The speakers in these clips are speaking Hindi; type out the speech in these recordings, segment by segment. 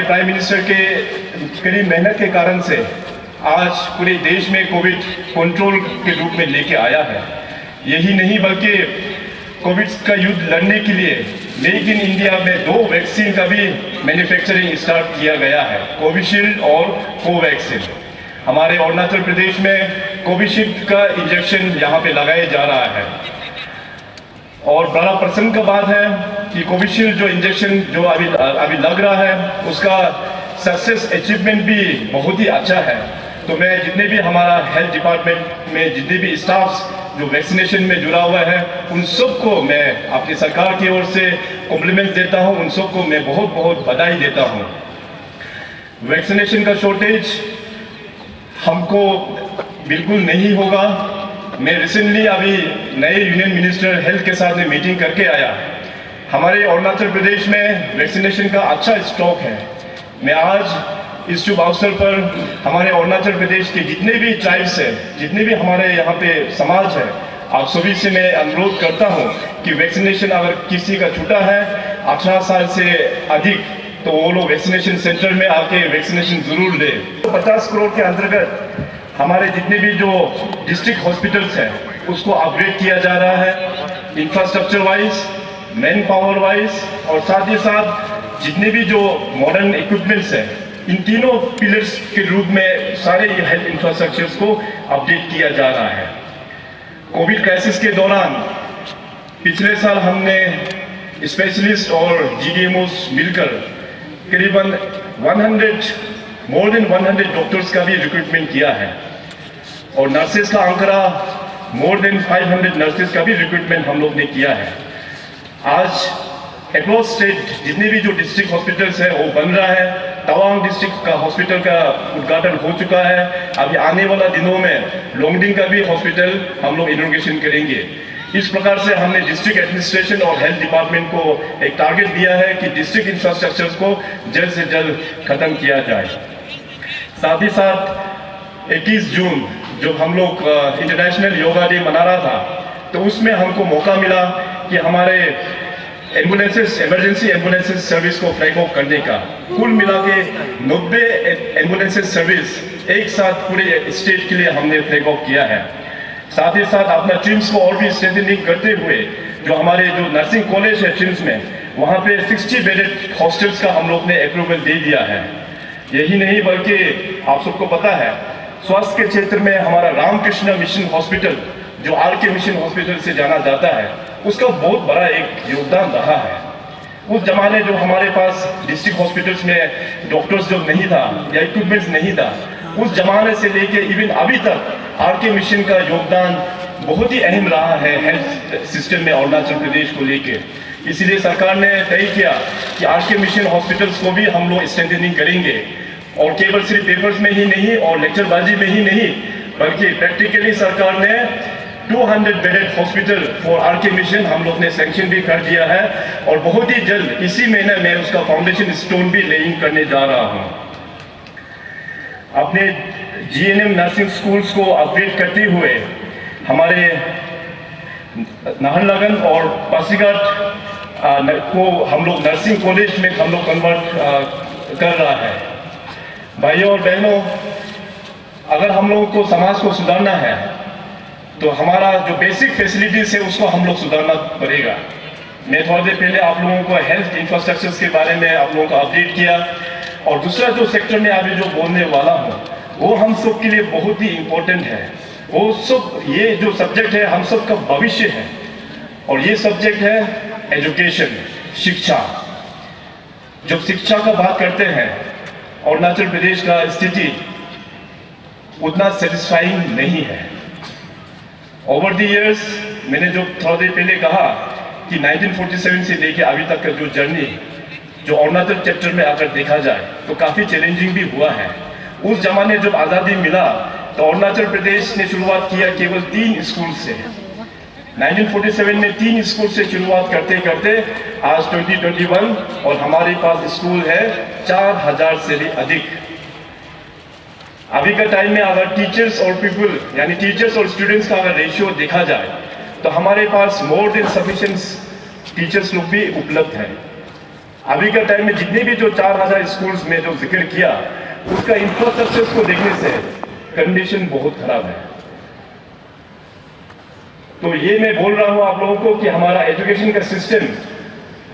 प्राइम मिनिस्टर के कड़ी मेहनत के कारण से आज पूरे देश में कोविड कंट्रोल के रूप में लेके आया है। यही नहीं बल्कि कोविड का युद्ध लड़ने के लिए मेक इन इंडिया में 2 वैक्सीन का भी मैन्युफैक्चरिंग स्टार्ट किया गया है, कोविशील्ड और कोवैक्सीन। हमारे अरुणाचल प्रदेश में कोविशील्ड का इंजेक्शन यहाँ पे लगाया जा रहा है और बड़ा प्रसन्न का बात है कि कोविशील्ड जो इंजेक्शन जो अभी लग रहा है उसका सक्सेस अचीवमेंट भी बहुत ही अच्छा है। तो मैं जितने भी हमारा हेल्थ डिपार्टमेंट में जितने भी स्टाफ्स जो वैक्सीनेशन में जुड़ा हुआ है उन सबको मैं अपनी सरकार की ओर से कॉम्प्लीमेंट देता हूं, उन सबको मैं बहुत बहुत बधाई देता हूं। वैक्सीनेशन का शॉर्टेज हमको बिल्कुल नहीं होगा। मैं रिसेंटली अभी नए यूनियन मिनिस्टर हेल्थ के साथ में मीटिंग करके आया। हमारे अरुणाचल प्रदेश में वैक्सीनेशन का अच्छा स्टॉक है। मैं आज इस शुभ अवसर पर हमारे अरुणाचल प्रदेश के जितने भी ट्राइब्स हैं, जितने भी हमारे यहाँ पे समाज है, आप सभी से मैं अनुरोध करता हूँ कि वैक्सीनेशन अगर किसी का छूटा है 18 साल से अधिक तो वो लोग वैक्सीनेशन सेंटर में आके वैक्सीनेशन जरूर ले। 50 करोड़ के अंतर्गत हमारे जितने भी जो डिस्ट्रिक्ट हॉस्पिटल्स हैं उसको अपग्रेड किया जा रहा है, infrastructure wise, man power wise, और साथ ही साथ जितने भी जो मॉडर्न इक्विपमेंट्स हैं इन तीनों पिलर्स के रूप में सारे हेल्थ इंफ्रास्ट्रक्चर्स को अपडेट किया जा रहा है। कोविड क्राइसिस के दौरान पिछले साल हमने स्पेशलिस्ट और जीडीएमओस मिलकर करीबन 100 डॉक्टर्स का भी रिक्रूटमेंट किया है और नर्सेज का आंकड़ा मोर देन 500 नर्सेज का भी रिक्रूटमेंट हम लोग ने किया है। आज अक्रॉस स्टेट जितने भी जो डिस्ट्रिक्ट हॉस्पिटल्स है वो बन रहा है। तवांग डिस्ट्रिक्ट का हॉस्पिटल का उद्घाटन हो चुका है। अभी आने वाला दिनों में लोंगडिंग का भी हॉस्पिटल हम लोग इनॉग्रेशन करेंगे। इस प्रकार से हमने डिस्ट्रिक्ट एडमिनिस्ट्रेशन और हेल्थ डिपार्टमेंट को एक टारगेट दिया है कि डिस्ट्रिक्ट इंफ्रास्ट्रक्चर को जल्द से जल्द खत्म किया जाए। साथ ही साथ 21 जून जब हम लोग इंटरनेशनल योगा डे मना रहा था तो उसमें हमको मौका मिला कि हमारे एम्बुलेंसेस, इमरजेंसी एम्बुलेंसेस सर्विस को फ्लैग ऑफ करने का। कुल मिला के 90 एम्बुलेंसेस सर्विस एक साथ पूरे स्टेट के लिए हमने फ्लैग ऑफ किया है। साथ ही साथ अपना ट्रिम्स को और भी स्ट्रेंथनिंग करते हुए जो हमारे जो नर्सिंग कॉलेज है ट्रिम्स में वहाँ पे 60 बेडेड हॉस्टल्स का हम लोग ने अप्रूवल दे दिया है। यही नहीं बल्कि आप सबको पता है स्वास्थ्य के क्षेत्र में हमारा रामकृष्ण मिशन हॉस्पिटल जो आरके मिशन हॉस्पिटल से जाना जाता है उसका बहुत बड़ा एक योगदान रहा है। उस जमाने जो हमारे पास डिस्ट्रिक्ट हॉस्पिटल्स में डॉक्टर्स जो नहीं था या इक्विपमेंट्स नहीं था, उस जमाने से लेके इवन अभी तक आरके मिशन का योगदान बहुत ही अहम रहा है हेल्थ सिस्टम में अरुणाचल प्रदेश को लेके। इसीलिए सरकार ने तय किया कि आरके मिशन हॉस्पिटल्स को भी हम लोग स्ट्रेंथनिंग करेंगे और केवल सिर्फ पेपर्स में ही नहीं और लेक्चरबाजी में ही नहीं बल्कि प्रैक्टिकली सरकार ने 200 bedded hospital for RK mission हम लोग ने सैंक्शन भी कर दिया है और बहुत ही जल्द इसी महीने में उसका फाउंडेशन स्टोन भी लेइंग करने जा रहा हूं। अपने जीएनएम नर्सिंग स्कूल्स को अपग्रेड करते हुए हमारे नाहरलगुन और पासीघाट को हम लोग नर्सिंग कॉलेज में हम लोग कन्वर्ट कर रहा है। भाइयों और बहनों, अगर हम लोगों को समाज को सुधारना है तो हमारा जो बेसिक फैसिलिटीज है उसको हम लोग सुधारना पड़ेगा। मैं थोड़ी देर पहले आप लोगों को हेल्थ इंफ्रास्ट्रक्चर्स के बारे में आप लोगों को अपडेट किया और दूसरा जो सेक्टर में अभी जो बोलने वाला हूँ वो हम सब के लिए बहुत ही इम्पोर्टेंट है। वो सब ये जो सब्जेक्ट है हम सब का भविष्य है और ये सब्जेक्ट है एजुकेशन, शिक्षा। जब शिक्षा का बात करते हैं अरुणाचल प्रदेश का स्थिति उतना सेटिस्फाइंग नहीं है। ओवर द इयर्स मैंने जो थोड़ा देर पहले कहा कि 1947 से लेके अभी तक का जो जर्नी जो अरुणाचल चैप्टर में अगर देखा जाए तो काफ़ी चैलेंजिंग भी हुआ है। उस जमाने जब आज़ादी मिला तो अरुणाचल प्रदेश ने शुरुआत किया केवल 3 स्कूल से। 1947 में 3 स्कूल से शुरुआत करते करते आज 2021 और हमारे पास स्कूल है 4000 से भी अधिक। अभी का टाइम में अगर टीचर्स और पीपल यानी टीचर्स और स्टूडेंट्स का अगर रेशियो देखा जाए तो हमारे पास मोर देन सफिशिएंट टीचर्स लोग भी उपलब्ध हैं। अभी के टाइम में जितने भी जो 4000 स्कूल्स में जो जिक्र किया, उसका इंफ्रास्ट्रक्चर को देखने से कंडीशन बहुत खराब है। तो ये मैं बोल रहा हूं आप लोगों को कि हमारा एजुकेशन का सिस्टम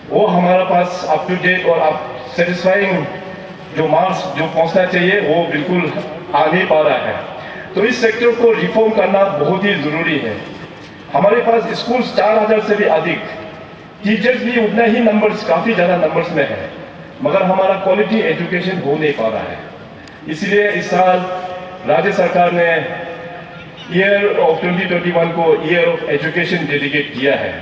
वो हमारा पास अप टू डेट और आप सेटिस्फाइंग जो मार्क्स जो पहुंचना चाहिए वो बिल्कुल आ नहीं पा रहा है। तो इस सेक्टर को रिफॉर्म करना बहुत ही जरूरी है। हमारे पास स्कूल्स 4000 से भी अधिक, टीचर्स भी उतना ही नंबर्स, काफी ज्यादा नंबर्स में है, मगर हमारा क्वालिटी एजुकेशन हो नहीं पा रहा है। इसलिए इस साल राज्य सरकार ने ईयर ऑफ 2021 को ईयर ऑफ एजुकेशन डेडिकेट किया है।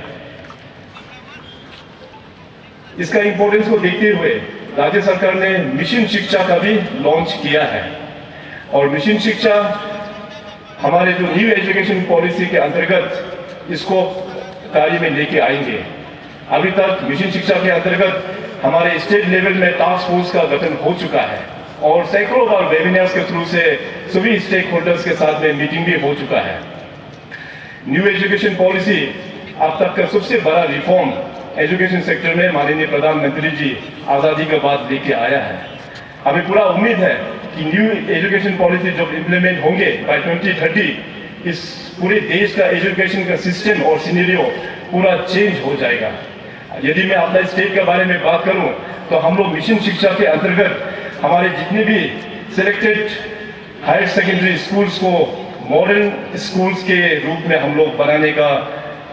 इसका इंपॉर्टेंस को देखते हुए राज्य सरकार ने मिशन शिक्षा का भी लॉन्च किया है। और मिशन शिक्षा हमारे जो न्यू एजुकेशन पॉलिसी के अंतर्गत इसको कार्य में लेके आएंगे। अभी तक मिशन शिक्षा के अंतर्गत हमारे स्टेट लेवल में टास्क फोर्स का गठन हो चुका है और सैकड़ों बार वेबिनार्स के थ्रू से सभी स्टेक होल्डर्स के साथ में मीटिंग भी हो चुका है। न्यू एजुकेशन पॉलिसी अब तक का सबसे बड़ा रिफॉर्म एजुकेशन सेक्टर में माननीय प्रधानमंत्री जी आजादी के बाद लेके आया है। हमें पूरा उम्मीद है कि न्यू एजुकेशन पॉलिसी जब इम्प्लीमेंट होंगे बाय 2030, इस पूरे देश का एजुकेशन का सिस्टम और सिनेरियो पूरा चेंज हो जाएगा। यदि मैं अपना स्टेट के बारे में बात करूं तो हम लोग मिशन शिक्षा के अंतर्गत हमारे जितने भी सिलेक्टेड हायर सेकेंडरी स्कूल्स को मॉडर्न स्कूल्स के रूप में हम लोग बनाने का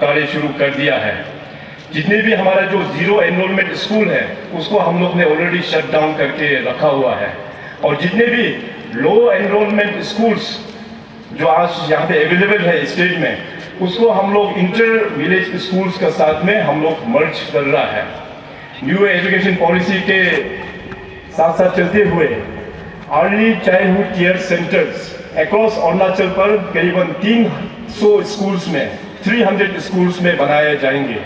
कार्य शुरू कर दिया है। जितने भी हमारा जो जीरो एनरोलमेंट स्कूल है उसको हम लोग ने ऑलरेडी शट डाउन करके रखा हुआ है और जितने भी लो एनरोलमेंट स्कूल्स जो आज यहाँ पे अवेलेबल है स्टेट में, उसको हम लोग इंटर विलेज स्कूल्स के साथ में हम लोग मर्ज कर रहा है। न्यू एजुकेशन पॉलिसी के साथ साथ चलते हुए early childhood care centres across Arunachal पर करीबन 300 स्कूल्स में 300 स्कूल्स में बनाए जाएंगे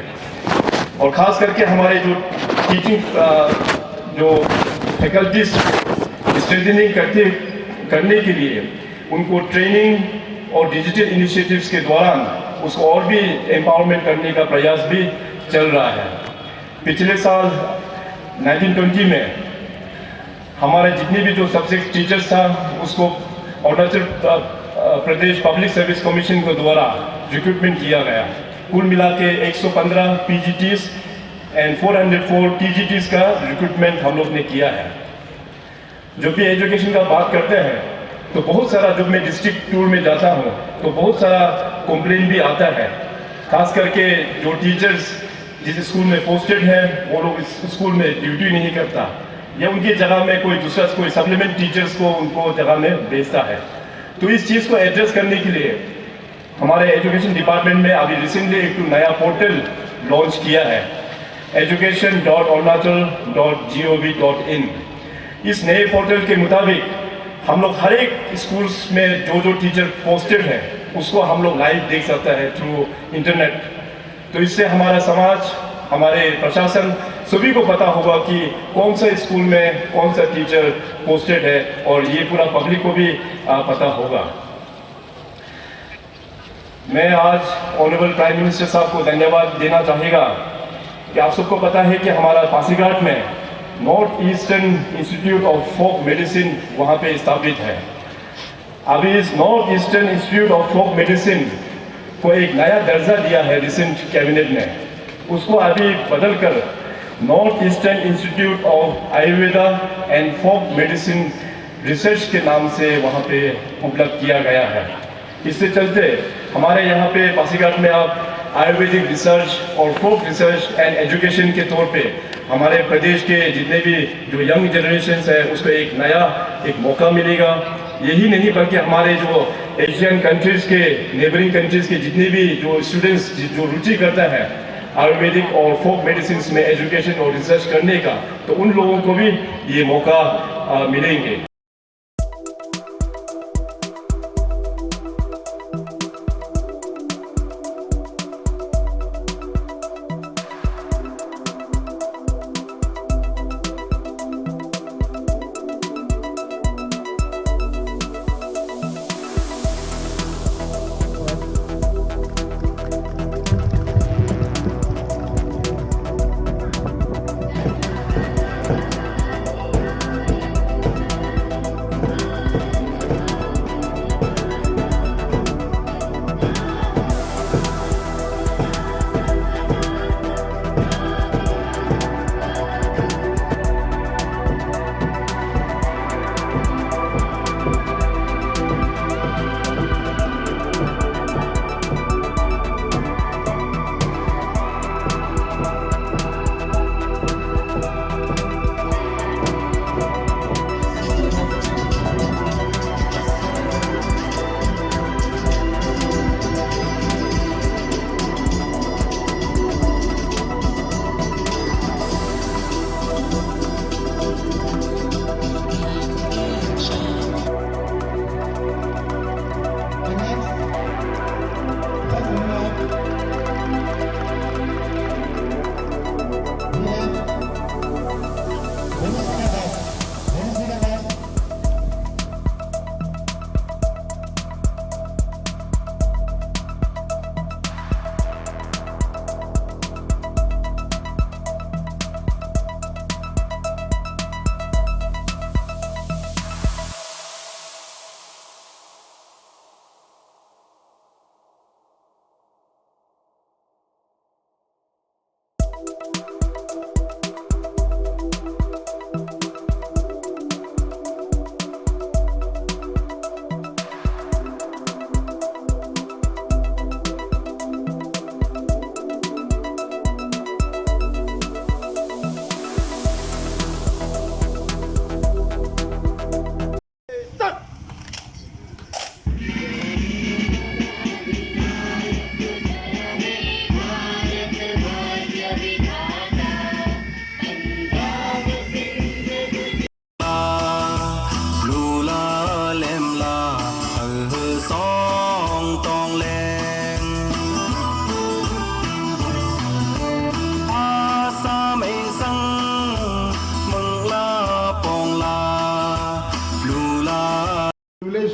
और खास करके हमारे जो टीचिंग जो फैकल्टीज स्ट्रेंथनिंग करने के लिए उनको ट्रेनिंग और डिजिटल इनिशिएटिव्स के दौरान उसको और भी एम्पावरमेंट करने का प्रयास भी चल रहा है। पिछले साल 1920 में हमारे जितने भी जो सब्जेक्ट टीचर्स था उसको Arunachal Pradesh public service commission के द्वारा रिक्रूटमेंट किया गया। कुल मिला के 115 पीजीटीज एंड 404 टीजीटीज का रिक्रूटमेंट हम लोग ने किया है। जो भी एजुकेशन का बात करते हैं तो बहुत सारा, जब मैं डिस्ट्रिक्ट टूर में जाता हूँ तो बहुत सारा कंप्लेन भी आता है, खास करके जो टीचर्स जिस स्कूल में पोस्टेड हैं वो लोग इस स्कूल में ड्यूटी नहीं करता या उनकी जगह में कोई दूसरा कोई सप्लीमेंट टीचर्स को उनको जगह में भेजता है। तो इस चीज़ को एड्रेस करने के लिए हमारे एजुकेशन डिपार्टमेंट में अभी रिसेंटली एक नया पोर्टल लॉन्च किया है, education.arunachal.gov.in। इस नए पोर्टल के मुताबिक हम लोग हर एक स्कूल्स में जो टीचर पोस्टेड है उसको हम लोग लाइव देख सकते हैं थ्रू इंटरनेट। तो इससे हमारा समाज, हमारे प्रशासन सभी को पता होगा कि कौन सा स्कूल में कौन सा टीचर पोस्टेड है और ये पूरा पब्लिक को भी पता होगा। मैं आज ऑनरेबल प्राइम मिनिस्टर साहब को धन्यवाद देना चाहेगा कि आप सबको पता है कि हमारा पासीघाट में north eastern institute of folk medicine वहाँ पे स्थापित है। अभी इस north eastern institute of folk medicine को एक नया दर्जा दिया है रिसेंट कैबिनेट ने, उसको अभी बदलकर north eastern institute of Ayurveda and folk medicine research के नाम से वहाँ पे उपलब्ध किया गया है। इससे चलते हमारे यहाँ पे पासीघाट में आप आयुर्वेदिक रिसर्च और फोक रिसर्च एंड एजुकेशन के तौर पे हमारे प्रदेश के जितने भी जो यंग जनरेशन है उसको एक नया एक मौका मिलेगा। यही नहीं बल्कि हमारे जो एशियन कंट्रीज के नेबरिंग कंट्रीज के जितने भी जो स्टूडेंट्स जो रुचि करता है आयुर्वेदिक और फोक मेडिसिन में एजुकेशन और रिसर्च करने का, तो उन लोगों को भी ये मौका मिलेंगे।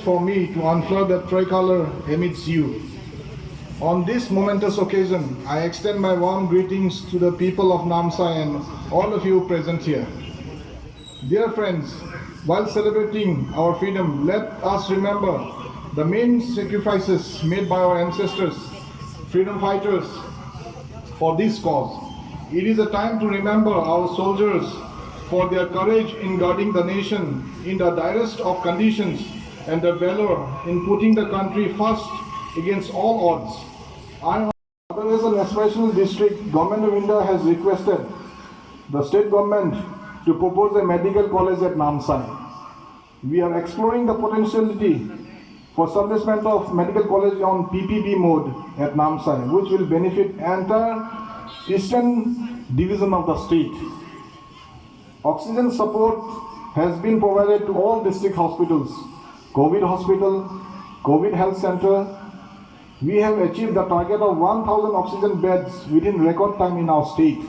for me to unfurl the tricolor amidst you. On this momentous occasion, I extend my warm greetings to the people of Namsai and all of you present here. Dear friends, while celebrating our freedom, let us remember the main sacrifices made by our ancestors, freedom fighters, for this cause. It is a time to remember our soldiers for their courage in guarding the nation in the direst of conditions and their valor in putting the country first against all odds. As an aspirational district, Government of India has requested the state government to propose a medical college at Namsai. We are exploring the potentiality for establishment of medical college on PPP mode at Namsai, which will benefit entire eastern division of the state. Oxygen support has been provided to all district hospitals, COVID hospital, COVID health center. We have achieved the target of 1,000 oxygen beds within record time in our state.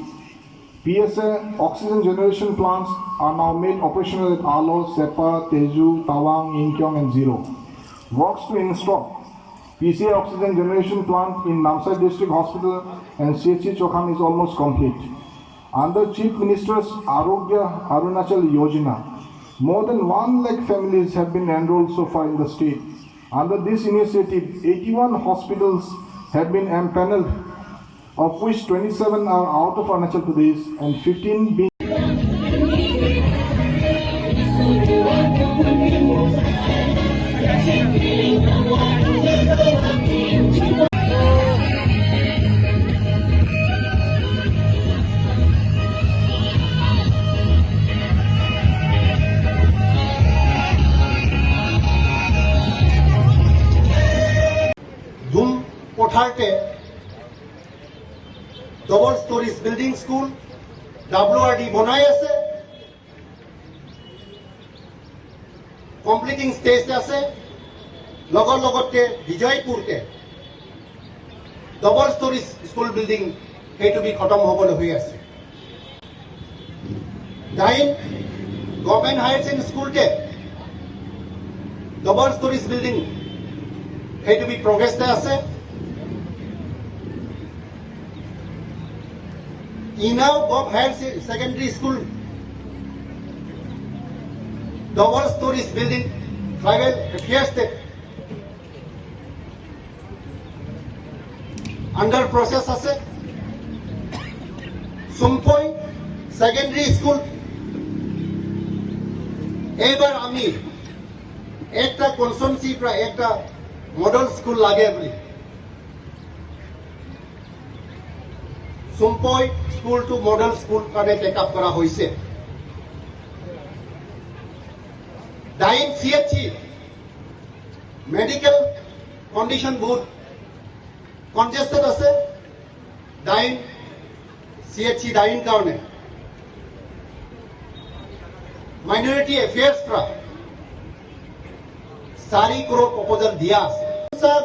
PSA oxygen generation plants are now made operational at Alo, Sepa, Teju, Tawang, Inkyong and Zero. Works to install PCA oxygen generation plant in Namsai District Hospital and CHC Chokhan is almost complete. Under Chief Minister's Arogya Arunachal Yojana, more than 1 lakh families have been enrolled so far in the state. Under this initiative, 81 hospitals have been empaneled, of which 27 are out of Arunachal Pradesh and 15 being double stories building school WRD বনাই আছে completing stage আছে লগতে বিজয়পুৰতে double stories school building সেইটো বি খতম হ'বলৈ হৈ আছে ডাইন গভৰ্ণমেণ্ট হায়াৰ ছেকেণ্ডাৰী স্কুলতে double stories building সেইটো বি progressতে আছে Inau Bob Higher Secondary School double stories building tribal affairs state under process আছে Sumpoi Secondary School এবার আমি একটা কনসেন্সি প্রা একটা মডেল স্কুল লাগে বলি Sumpoi school to model school কানে টেক আপ করা হয়েছে ডাইন সিএচসি মেডিকেল কন্ডিশন বহুত কনজেস্টেড আছে ডাইন সিএচসি ডাইন কারণে মাইনরিটি অ্যাফেয়ার্স রা 4 crore প্রপোজাল দিয়া আছে স্যার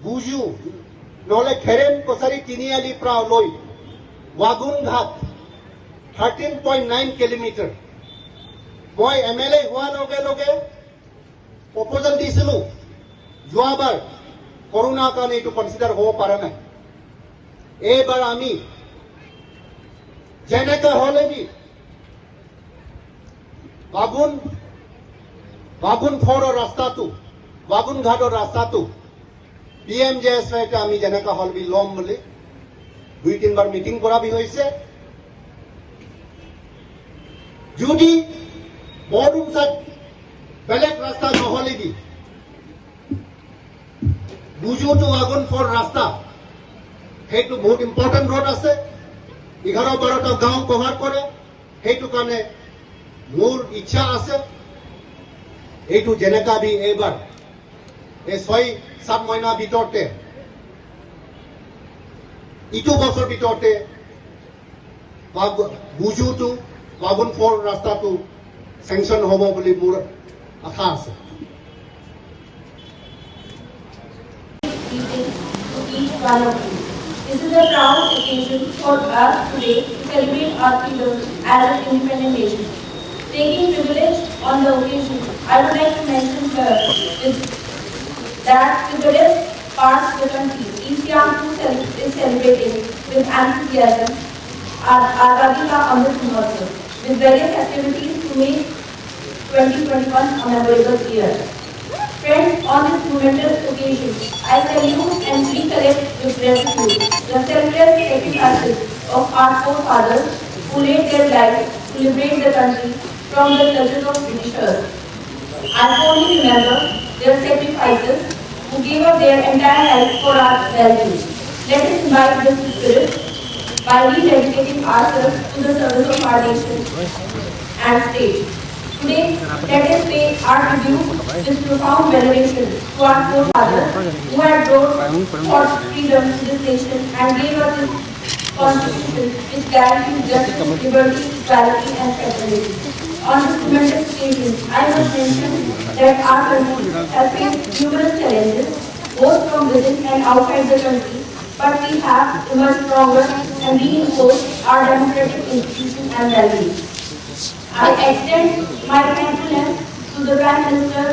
বুঝু নহলে খেৰেন কছাৰী তিনিআলি পৰা লৈ ৱাগুনঘাট 13.9 কিলোমিটাৰ মই এমএলএ হোৱাৰ লগে লগে প্ৰপোজাল দিছিলো যোৱাবাৰ কৰোনাৰ কাৰণে এইটো কনচিডাৰ হ'ব পৰা নাই এইবাৰ আমি যেনেকৈ হ'লেবি ৱাগুন ফৰৰ ৰাস্তাটো ৱাগুনঘাটৰ ৰাস্তাটো PMJSY আমি যেনেকা হল বি লম বলে 2-3 বার মিটিং করা বি হয়েছে যদি বড়ুম সাইড বেলেগ রাস্তা নহলে বি বুজু টু আগুন ফর রাস্তা সেইটো বহুত ইম্পর্টেন্ট রোড আছে 11-12টা গাঁও কভার করে সেইটো কারণে মোর ইচ্ছা আছে এইটো যেনেকা বি এবার এই 6-7 মহিনা ভিতৰতে ইটো বছৰ ভিতৰতে বুজু টু ৱাগুন ফৰ ৰাস্তাটো চেংচন হ'ব বুলি মোৰ আশা আছে This is a proud occasion for us today to celebrate our freedom as an independent nation. Taking privilege on the occasion, I would like to mention here that with the rest parts of the country, East Siam too is celebrating with enthusiasm our Azadi Ka Amrit Mahotsav with various activities to make 2021 a memorable year. Friends, on this momentous occasion, I salute and recollect with gratitude the selfless sacrifices of our forefathers who laid their lives to liberate the country from the clutches of Britishers. I fondly remember their sacrifices who gave up their entire life for our well-being. Let us imbibe this spirit by rededicating ourselves to the service of our nation and state. Today, let us pay our tribute with profound veneration to our forefathers who had brought for freedom to this nation and gave us this constitution which guarantees justice, liberty, equality and fraternity. On this momentous occasion, I must mention that our country has faced numerous challenges, both from within and outside the country, but we have emerged stronger and reinforced our democratic institutions and values. I extend my thankfulness to the Prime Minister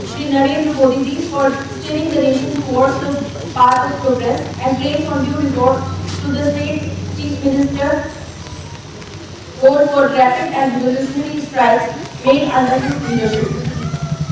Shri Narendra Modi ji for steering the nation towards the path of progress and place on due report to the State Chief Minister for rapid and revolutionary strides made under his leadership.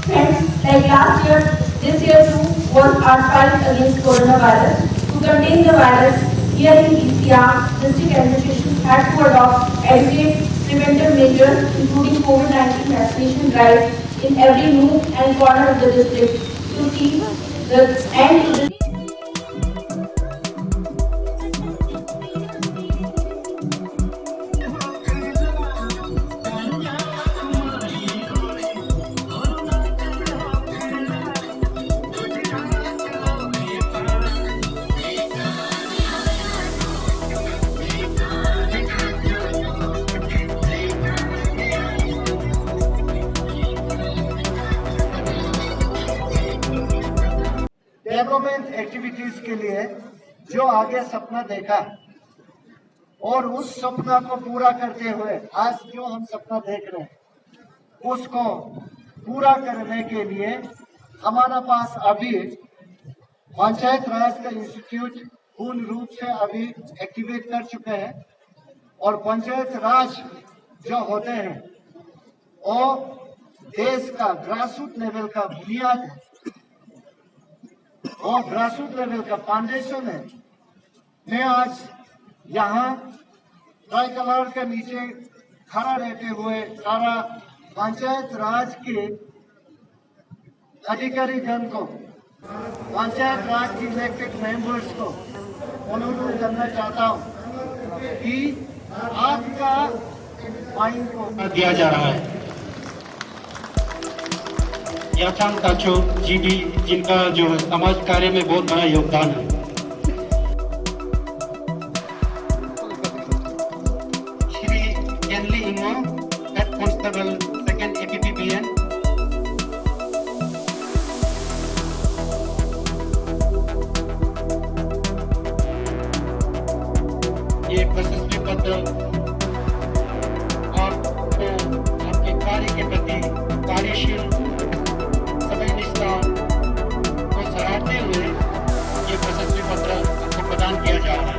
Friends, like last year, this year too was our fight against coronavirus. To contain the virus, here in East Siam, district administration had to adopt adequate preventive measures, including COVID-19 vaccination drives in every nook and corner of the district to see the end to this. Development activities के लिए जो आगे सपना देखा और उस सपना को पूरा करते हुए आज जो हम सपना देख रहे हैं उसको पूरा करने के लिए हमारा पास अभी पंचायत राज का इंस्टीट्यूट पूर्ण रूप से अभी एक्टिवेट कर चुके हैं और पंचायत राज जो होते हैं वो देश का ग्रासरूट लेवल का बुनियाद है और ग्रासरूट लेवल का फाउंडेशन है। मैं आज यहाँ ट्राई कलर के नीचे खड़ा रहते हुए सारा पंचायत राज के अधिकारी जन को पंचायत राज के इलेक्टेड मेंबर्स को अनुरोध करना चाहता हूँ कि आपका फाइन को दिया जा रहा है। याचांग ताचो जी भी जिनका जो समाज कार्य में बहुत बड़ा योगदान है। Shri Kenli Ingo head constable second APPBN. ये प्रशस्ति पत्र आपको आपके कार्य के प्रति कार्यशील को सराहते हुए ये प्रशस्ति पत्र आपको प्रदान किया जा रहा है।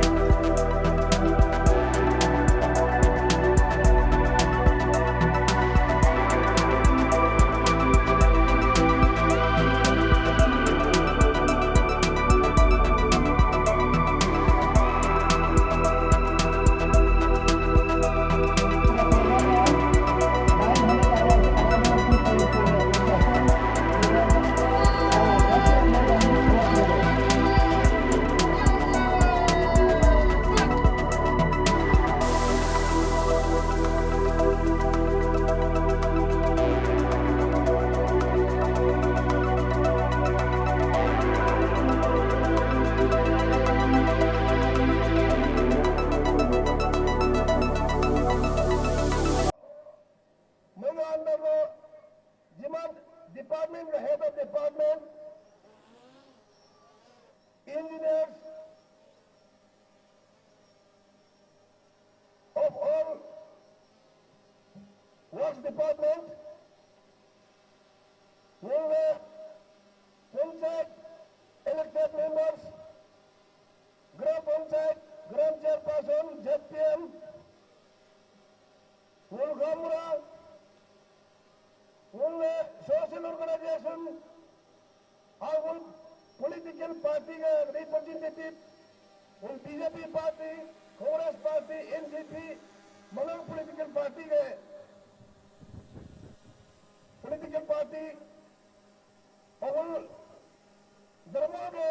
department, the head of department, engineers of all works department, Hamura, social organization, our political party representative, BJP party, Congress party, NCP, Malang political party और धर्मों के